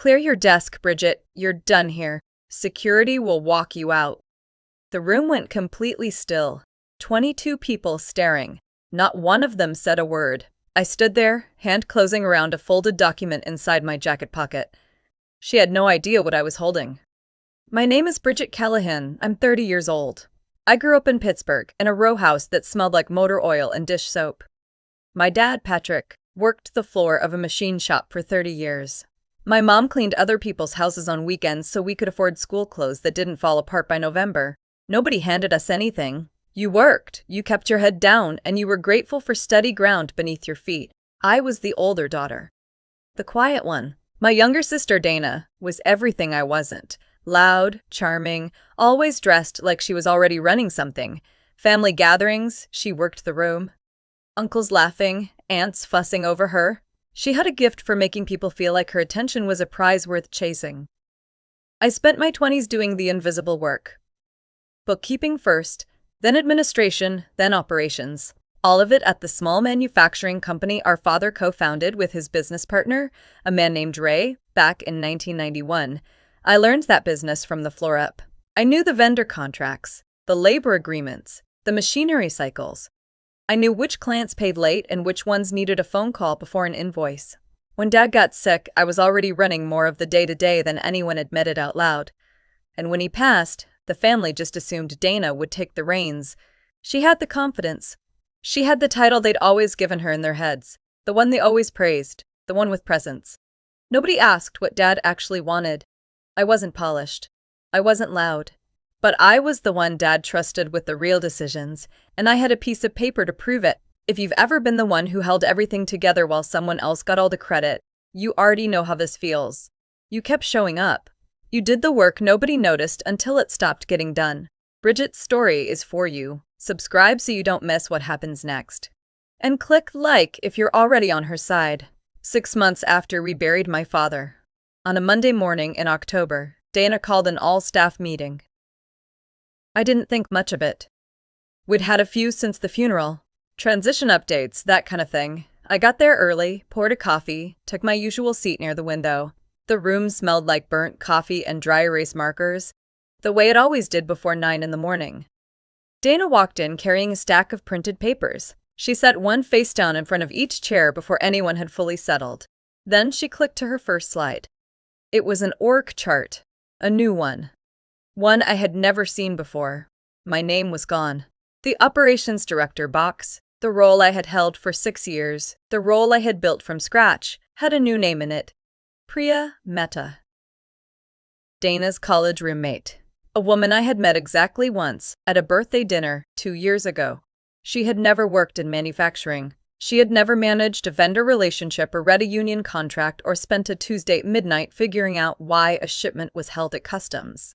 Clear your desk, Bridget. You're done here. Security will walk you out. The room went completely still. 22 people staring. Not one of them said a word. I stood there, hand closing around a folded document inside my jacket pocket. She had no idea what I was holding. My name is Bridget Callahan. I'm 30 years old. I grew up in Pittsburgh, in a row house that smelled like motor oil and dish soap. My dad, Patrick, worked the floor of a machine shop for 30 years. My mom cleaned other people's houses on weekends so we could afford school clothes that didn't fall apart by November. Nobody handed us anything. You worked, you kept your head down, and you were grateful for steady ground beneath your feet. I was the older daughter. The quiet one. My younger sister, Dana, was everything I wasn't. Loud, charming, always dressed like she was already running something. Family gatherings, she worked the room. Uncles laughing, aunts fussing over her. She had a gift for making people feel like her attention was a prize worth chasing. I spent my 20s doing the invisible work. Bookkeeping first, then administration, then operations. All of it at the small manufacturing company our father co-founded with his business partner, a man named Ray, back in 1991. I learned that business from the floor up. I knew the vendor contracts, the labor agreements, the machinery cycles. I knew which clients paid late and which ones needed a phone call before an invoice. When Dad got sick, I was already running more of the day-to-day than anyone admitted out loud. And when he passed, the family just assumed Dana would take the reins. She had the confidence. She had the title they'd always given her in their heads, the one they always praised, the one with presence. Nobody asked what Dad actually wanted. I wasn't polished. I wasn't loud. But I was the one Dad trusted with the real decisions, and I had a piece of paper to prove it. If you've ever been the one who held everything together while someone else got all the credit, you already know how this feels. You kept showing up. You did the work nobody noticed until it stopped getting done. Bridget's story is for you. Subscribe so you don't miss what happens next. And click like if you're already on her side. 6 months after we buried my father. On a Monday morning in October, Dana called an all-staff meeting. I didn't think much of it. We'd had a few since the funeral. Transition updates, that kind of thing. I got there early, poured a coffee, took my usual seat near the window. The room smelled like burnt coffee and dry erase markers, the way it always did before 9 in the morning. Dana walked in carrying a stack of printed papers. She set one face down in front of each chair before anyone had fully settled. Then she clicked to her first slide. It was an org chart, a new one. One I had never seen before. My name was gone. The operations director box, the role I had held for 6 years, the role I had built from scratch, had a new name in it. Priya Mehta. Dana's college roommate. A woman I had met exactly once, at a birthday dinner 2 years ago. She had never worked in manufacturing. She had never managed a vendor relationship or read a union contract or spent a Tuesday at midnight figuring out why a shipment was held at customs.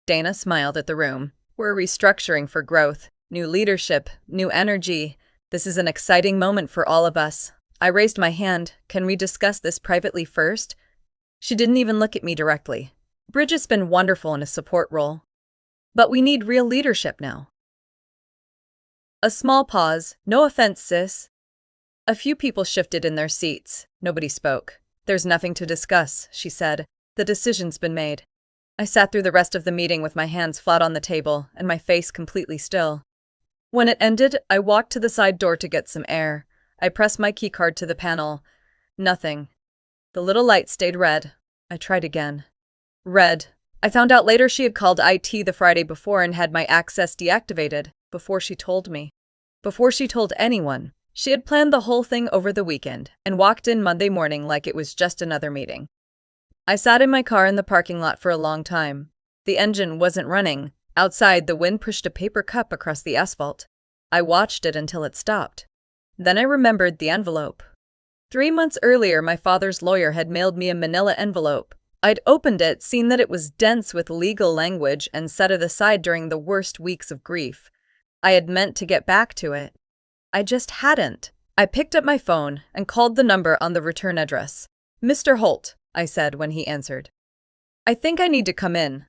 Dana smiled at the room. We're restructuring for growth, new leadership, new energy. This is an exciting moment for all of us. I raised my hand. Can we discuss this privately first? She didn't even look at me directly. Bridget's been wonderful in a support role. But we need real leadership now. A small pause. No offense, sis. A few people shifted in their seats. Nobody spoke. There's nothing to discuss, she said. The decision's been made. I sat through the rest of the meeting with my hands flat on the table and my face completely still. When it ended, I walked to the side door to get some air. I pressed my keycard to the panel. Nothing. The little light stayed red. I tried again. Red. I found out later she had called IT the Friday before and had my access deactivated, before she told me. Before she told anyone. She had planned the whole thing over the weekend and walked in Monday morning like it was just another meeting. I sat in my car in the parking lot for a long time. The engine wasn't running. Outside, the wind pushed a paper cup across the asphalt. I watched it until it stopped. Then I remembered the envelope. 3 months earlier, my father's lawyer had mailed me a manila envelope. I'd opened it, seen that it was dense with legal language, and set it aside during the worst weeks of grief. I had meant to get back to it. I just hadn't. I picked up my phone and called the number on the return address. "Mr. Holt," I said when he answered. "I think I need to come in."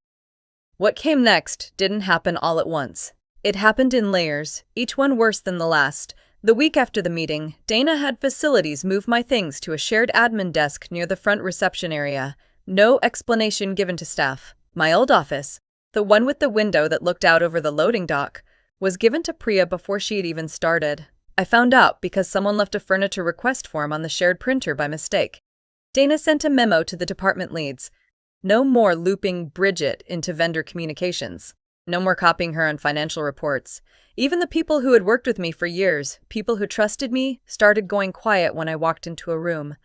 What came next didn't happen all at once. It happened in layers, each one worse than the last. The week after the meeting, Dana had facilities move my things to a shared admin desk near the front reception area. No explanation given to staff. My old office, the one with the window that looked out over the loading dock, was given to Priya before she had even started. I found out because someone left a furniture request form on the shared printer by mistake. Dana sent a memo to the department leads. No more looping Bridget into vendor communications. No more copying her on financial reports. Even the people who had worked with me for years, people who trusted me, started going quiet when I walked into a room.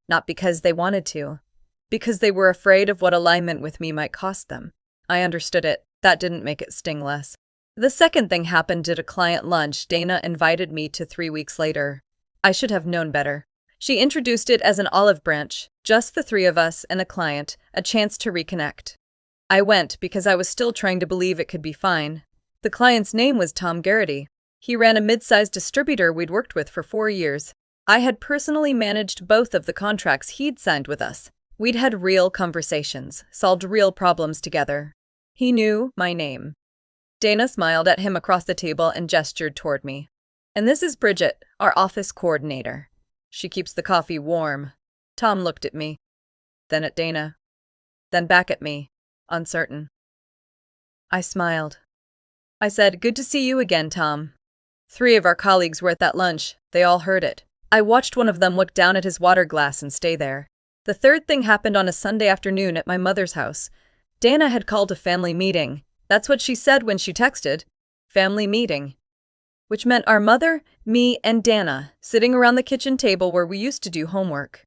Not because they wanted to, because they were afraid of what alignment with me might cost them. I understood it. That didn't make it sting less. The second thing happened at a client lunch Dana invited me to 3 weeks later. I should have known better. She introduced it as an olive branch, just the three of us and a client, a chance to reconnect. I went because I was still trying to believe it could be fine. The client's name was Tom Garrity. He ran a mid-sized distributor we'd worked with for 4 years. I had personally managed both of the contracts he'd signed with us. We'd had real conversations, solved real problems together. He knew my name. Dana smiled at him across the table and gestured toward me. And this is Bridget, our office coordinator. She keeps the coffee warm. Tom looked at me, then at Dana, then back at me, uncertain. I smiled. I said, "Good to see you again, Tom." 3 of our colleagues were at that lunch. They all heard it. I watched one of them look down at his water glass and stay there. The third thing happened on a Sunday afternoon at my mother's house. Dana had called a family meeting. That's what she said when she texted. Family meeting. Which meant our mother, me, and Dana sitting around the kitchen table where we used to do homework.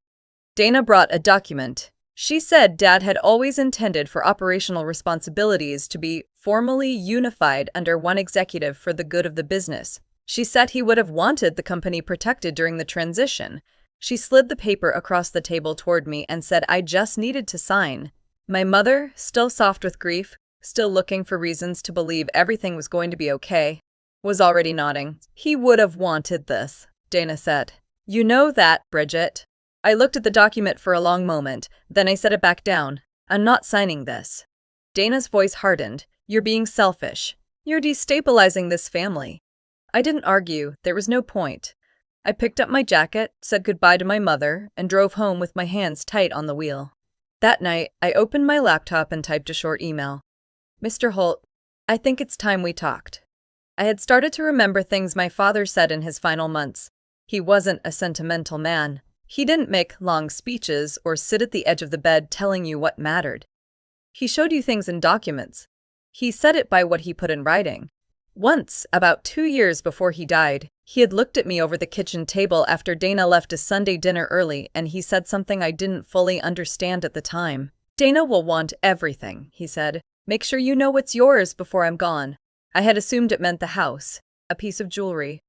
Dana brought a document. She said Dad had always intended for operational responsibilities to be formally unified under one executive for the good of the business. She said he would have wanted the company protected during the transition. She slid the paper across the table toward me and said I just needed to sign. My mother, still soft with grief, still looking for reasons to believe everything was going to be okay, was already nodding. He would have wanted this, Dana said. You know that, Bridget. I looked at the document for a long moment, then I set it back down. I'm not signing this. Dana's voice hardened. You're being selfish. You're destabilizing this family. I didn't argue. There was no point. I picked up my jacket, said goodbye to my mother, and drove home with my hands tight on the wheel. That night, I opened my laptop and typed a short email. Mr. Holt, I think it's time we talked. I had started to remember things my father said in his final months. He wasn't a sentimental man. He didn't make long speeches or sit at the edge of the bed telling you what mattered. He showed you things in documents. He said it by what he put in writing. Once, about 2 years before he died, he had looked at me over the kitchen table after Dana left a Sunday dinner early and he said something I didn't fully understand at the time. Dana will want everything, he said. Make sure you know what's yours before I'm gone. I had assumed it meant the house, a piece of jewelry,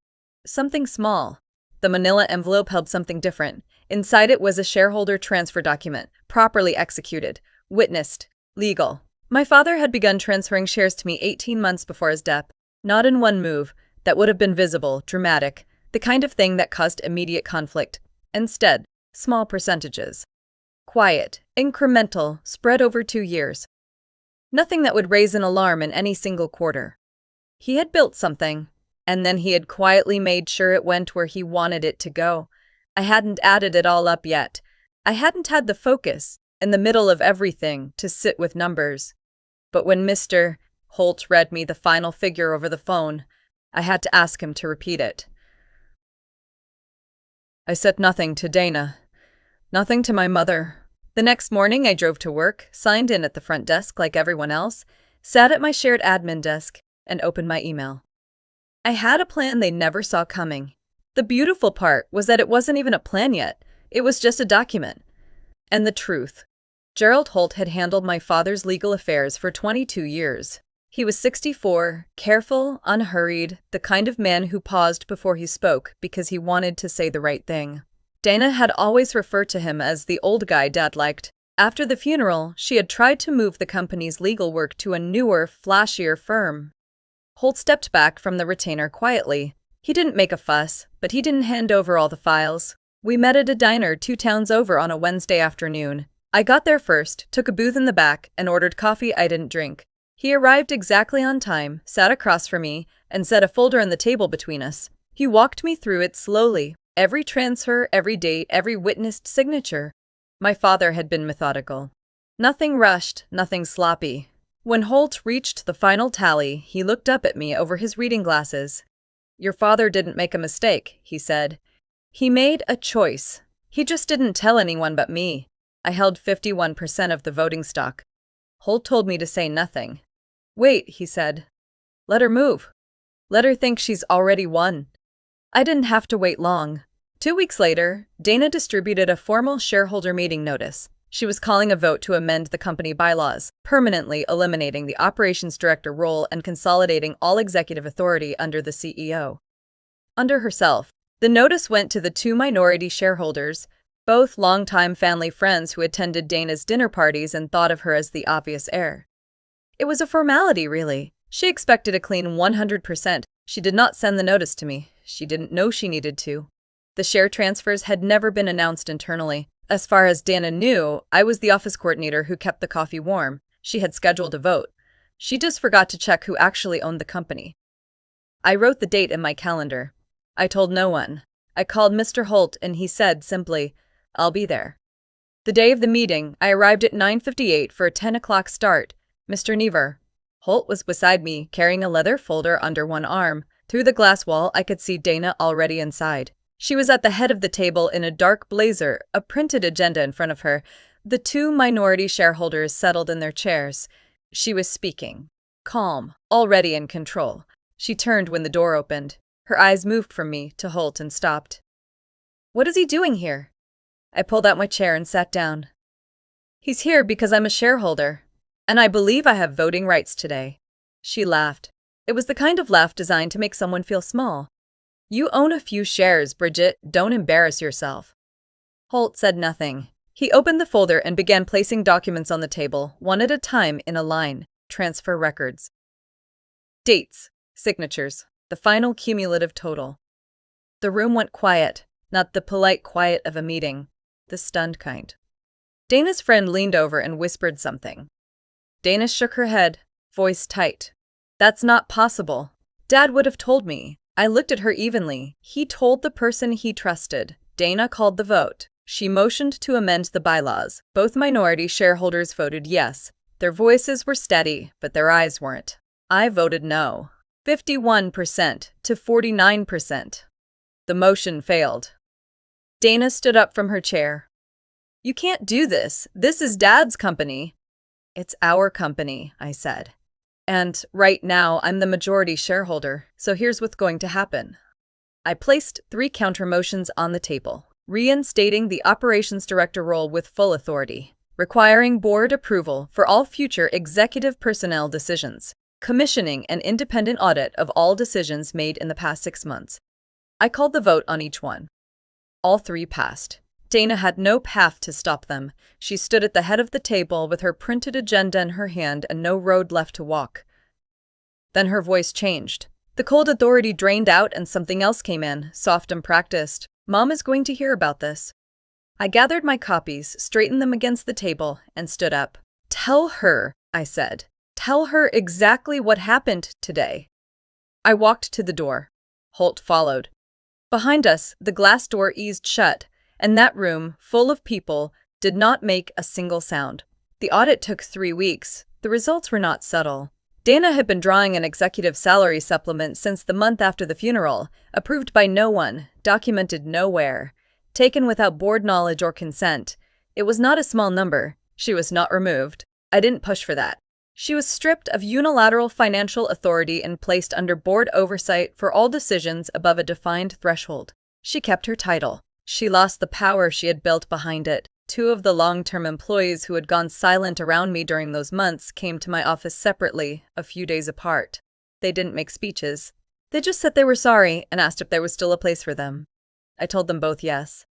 something small. The manila envelope held something different. Inside it was a shareholder transfer document, properly executed, witnessed, legal. My father had begun transferring shares to me 18 months before his death. Not in one move, that would have been visible, dramatic, the kind of thing that caused immediate conflict. Instead, small percentages. Quiet, incremental, spread over 2 years. Nothing that would raise an alarm in any single quarter. He had built something, and then he had quietly made sure it went where he wanted it to go. I hadn't added it all up yet. I hadn't had the focus, in the middle of everything, to sit with numbers. But when Mr. Holt read me the final figure over the phone, I had to ask him to repeat it. I said nothing to Dana, nothing to my mother. The next morning I drove to work, signed in at the front desk like everyone else, sat at my shared admin desk, and opened my email. I had a plan they never saw coming. The beautiful part was that it wasn't even a plan yet. It was just a document. And the truth. Gerald Holt had handled my father's legal affairs for 22 years. He was 64, careful, unhurried, the kind of man who paused before he spoke because he wanted to say the right thing. Dana had always referred to him as the old guy Dad liked. After the funeral, she had tried to move the company's legal work to a newer, flashier firm. Holt stepped back from the retainer quietly. He didn't make a fuss, but he didn't hand over all the files. We met at a diner 2 towns over on a Wednesday afternoon. I got there first, took a booth in the back, and ordered coffee I didn't drink. He arrived exactly on time, sat across from me, and set a folder on the table between us. He walked me through it slowly, every transfer, every date, every witnessed signature. My father had been methodical. Nothing rushed, nothing sloppy. When Holt reached the final tally, he looked up at me over his reading glasses. "Your father didn't make a mistake," he said. "He made a choice. He just didn't tell anyone but me." I held 51% of the voting stock. Holt told me to say nothing. "Wait," he said. "Let her move. Let her think she's already won." I didn't have to wait long. 2 weeks later, Dana distributed a formal shareholder meeting notice. She was calling a vote to amend the company bylaws, permanently eliminating the operations director role and consolidating all executive authority under the CEO. Under herself, the notice went to the two minority shareholders, both longtime family friends who attended Dana's dinner parties and thought of her as the obvious heir. It was a formality, really. She expected a clean 100%. She did not send the notice to me. She didn't know she needed to. The share transfers had never been announced internally. As far as Dana knew, I was the office coordinator who kept the coffee warm. She had scheduled a vote. She just forgot to check who actually owned the company. I wrote the date in my calendar. I told no one. I called Mr. Holt and he said simply, "I'll be there." The day of the meeting, I arrived at 9:58 for a 10 o'clock start. "Mr. Never." Holt was beside me, carrying a leather folder under one arm. Through the glass wall, I could see Dana already inside. She was at the head of the table in a dark blazer, a printed agenda in front of her. The two minority shareholders settled in their chairs. She was speaking. Calm, already in control. She turned when the door opened. Her eyes moved from me to Holt and stopped. "What is he doing here?" I pulled out my chair and sat down. "He's here because I'm a shareholder, and I believe I have voting rights today." She laughed. It was the kind of laugh designed to make someone feel small. "You own a few shares, Bridget. Don't embarrass yourself." Holt said nothing. He opened the folder and began placing documents on the table, one at a time in a line. Transfer records. Dates. Signatures. The final cumulative total. The room went quiet, not the polite quiet of a meeting, the stunned kind. Dana's friend leaned over and whispered something. Dana shook her head, voice tight. "That's not possible. Dad would have told me." I looked at her evenly. He told the person he trusted. Dana called the vote. She motioned to amend the bylaws. Both minority shareholders voted yes. Their voices were steady, but their eyes weren't. I voted no. 51% to 49%. The motion failed. Dana stood up from her chair. "You can't do this. This is Dad's company." "It's our company," I said. "And right now, I'm the majority shareholder, so here's what's going to happen." I placed 3 counter motions on the table, reinstating the operations director role with full authority, requiring board approval for all future executive personnel decisions, commissioning an independent audit of all decisions made in the past 6 months. I called the vote on each one. All 3 passed. Dana had no path to stop them. She stood at the head of the table with her printed agenda in her hand and no road left to walk. Then her voice changed. The cold authority drained out and something else came in, soft and practiced. "Mom is going to hear about this." I gathered my copies, straightened them against the table, and stood up. "Tell her," I said. "Tell her exactly what happened today." I walked to the door. Holt followed. Behind us, the glass door eased shut, and that room, full of people, did not make a single sound. The audit took 3 weeks. The results were not subtle. Dana had been drawing an executive salary supplement since the month after the funeral, approved by no one, documented nowhere, taken without board knowledge or consent. It was not a small number. She was not removed. I didn't push for that. She was stripped of unilateral financial authority and placed under board oversight for all decisions above a defined threshold. She kept her title. She lost the power she had built behind it. 2 of the long-term employees who had gone silent around me during those months came to my office separately, a few days apart. They didn't make speeches. They just said they were sorry and asked if there was still a place for them. I told them both yes.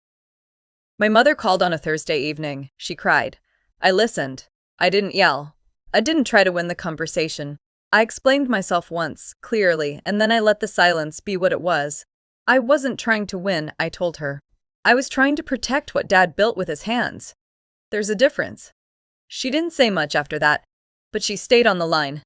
My mother called on a Thursday evening. She cried. I listened. I didn't yell. I didn't try to win the conversation. I explained myself once, clearly, and then I let the silence be what it was. I wasn't trying to win, I told her. I was trying to protect what Dad built with his hands. There's a difference. She didn't say much after that, but she stayed on the line.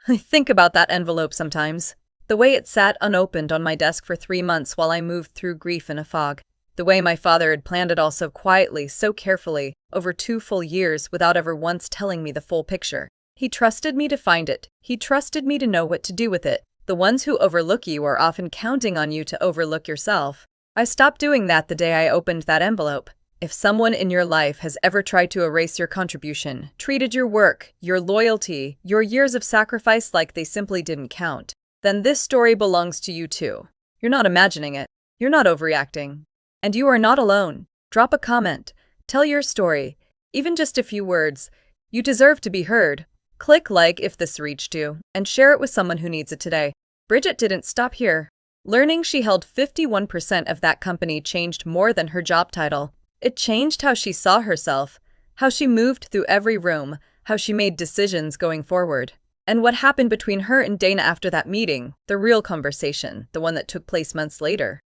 I think about that envelope sometimes. The way it sat unopened on my desk for 3 months while I moved through grief in a fog. The way my father had planned it all so quietly, so carefully, over 2 full years without ever once telling me the full picture. He trusted me to find it. He trusted me to know what to do with it. The ones who overlook you are often counting on you to overlook yourself. I stopped doing that the day I opened that envelope. If someone in your life has ever tried to erase your contribution, treated your work, your loyalty, your years of sacrifice like they simply didn't count, then this story belongs to you too. You're not imagining it. You're not overreacting. And you are not alone. Drop a comment. Tell your story. Even just a few words. You deserve to be heard. Click like if this reached you, and share it with someone who needs it today. Bridget didn't stop here. Learning she held 51% of that company changed more than her job title. It changed how she saw herself, how she moved through every room, how she made decisions going forward. And what happened between her and Dana after that meeting, the real conversation, the one that took place months later.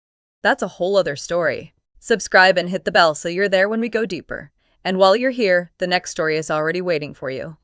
That's a whole other story. Subscribe and hit the bell so you're there when we go deeper. And while you're here, the next story is already waiting for you.